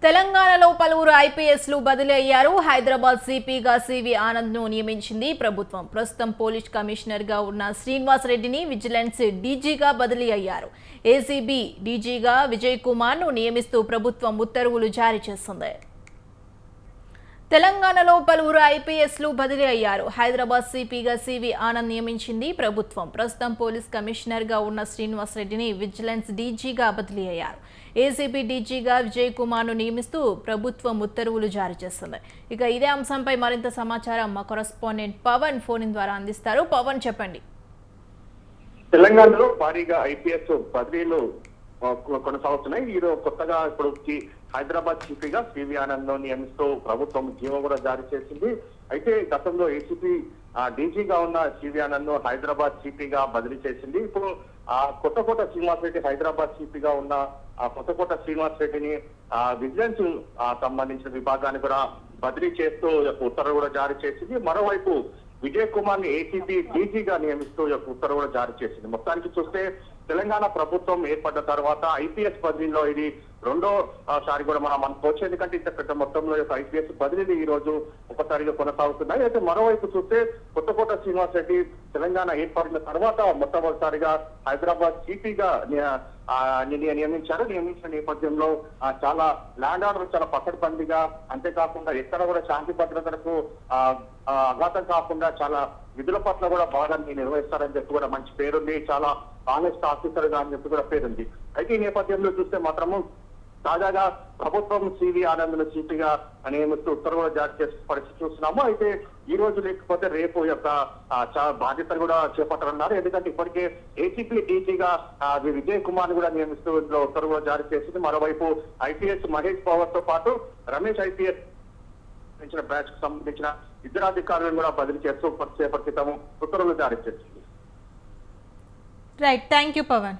తెలంగాణలో పలువురు ఐపీఎస్లు బదిలీ అయ్యారు. హైదరాబాద్ సిపిగా సివి ఆనంద్ను నియమించింది ప్రభుత్వం. ప్రస్తుతం పోలీస్ కమిషనర్గా ఉన్న శ్రీనివాస్ రెడ్డిని విజిలెన్స్ డీజీగా బదిలీ అయ్యారు. ఏసీబీ డీజీగా విజయ్ కుమార్ను నియమిస్తూ ప్రభుత్వం ఉత్తర్వులు జారీ చేసింది. తెలంగాణలో పలువురు ఐపీఎస్లు బదిలీ అయ్యారు. హైదరాబాద్ సిపిగా సివి ఆనంద్ నియమించింది ప్రభుత్వం. ప్రస్తుతం పోలీస్ కమిషనర్గా ఉన్న శ్రీనివాస్ రెడ్డిని విజిలెన్స్ డీజీగా బదిలీ అయ్యారు. ఏసీబీ డీజీగా విజయ్ కుమార్ను నియమిస్తూ ప్రభుత్వం ఉత్తర్వులు జారీ చేస్తుంది. ఇక ఇదే అంశంపై మరింత సమాచారం మా కరెస్పాండెంట్ పవన్ ఫోన్ ద్వారా అందిస్తారు. పవన్, చెప్పండి. తెలంగాణలో భారీగా ఐపీఎస్ బదిలీలు కొనసాగుతున్నాయి. ఈరోజు కొత్తగా ఇప్పుడు హైదరాబాద్ సిపిగా సివి ఆనంద్ నియమిస్తూ ప్రభుత్వం జీవో కూడా జారీ చేసింది. అయితే గతంలో ఏసీపీ డీజీగా ఉన్న సివి ఆనంద్ హైదరాబాద్ సిపిగా బదిలీ చేసింది. ఇప్పుడు కొత్తకోట శ్రీనివాస్ రెడ్డి హైదరాబాద్ సిపిగా ఉన్న కొత్తకోట శ్రీనివాస్ రెడ్డిని విజిలెన్స్ సంబంధించిన విభాగాన్ని కూడా బదిలీ చేస్తూ ఉత్తర్వులు కూడా జారీ చేసింది. మరోవైపు విజయ్ కుమార్ ని ఏసీబీ డీజీగా నియమిస్తూ ఉత్తర్వులు కూడా జారీ చేసింది. మొత్తానికి చూస్తే తెలంగాణ ప్రభుత్వం ఏర్పడ్డ తర్వాత ఐపీఎస్ బదిలీలో ఇది రెండోసారి కూడా మనం అనుకోవచ్చు. ఎందుకంటే ఇంత పెద్ద మొత్తంలో ఐపీఎస్ బదిలీలు ఈ రోజు ఒకసారిగా కొనసాగుతున్నాయి. అయితే మరోవైపు చూస్తే కొత్తకోట శ్రీనివాస్ రెడ్డి తెలంగాణ ఏర్పడిన తర్వాత మొట్టమొదటిసారిగా హైదరాబాద్ సిపిగా నియమించిన నేపథ్యంలో చాలా ల్యాండ్ ఆర్డర్ చాలా పకడ్బందీగా, అంతేకాకుండా ఎక్కడ కూడా శాంతి భద్రతలకు అఘాతం కాకుండా చాలా విధుల పట్ల కూడా బాగా నిర్వహిస్తారని చెప్పి కూడా మంచి పేరుంది. చాలా ఆనెస్ట్ ఆఫీసర్ గా అని చెప్పి కూడా పేరుంది. అయితే ఈ నేపథ్యంలో చూస్తే మాత్రము తాజాగా ప్రభుత్వం సివి ఆనంద్ సిపిగా నియమిస్తూ ఉత్తర్వులు జారీ చేసే పరిస్థితి చూస్తున్నాము. అయితే ఈ రోజు లేకపోతే రేపు యొక్క బాధ్యతలు కూడా చేపట్టనున్నారు. ఎందుకంటే ఇప్పటికే ఏసీపీ డీజీగా విజయ్ కుమార్ కూడా నియమిస్తూ ఉత్తర్వులు జారీ చేసింది. మరోవైపు ఐపీఎస్ మహేష్ పవర్ తో పాటు రమేష్ ఐపీఎస్ బ్యాచ్ కు సంబంధించిన ఇద్దరు అధికారులను కూడా బదిలీ చేస్తూ సేపటి క్రితం ఉత్తర్వులు జారీ చేసింది. Right, thank you Pawan.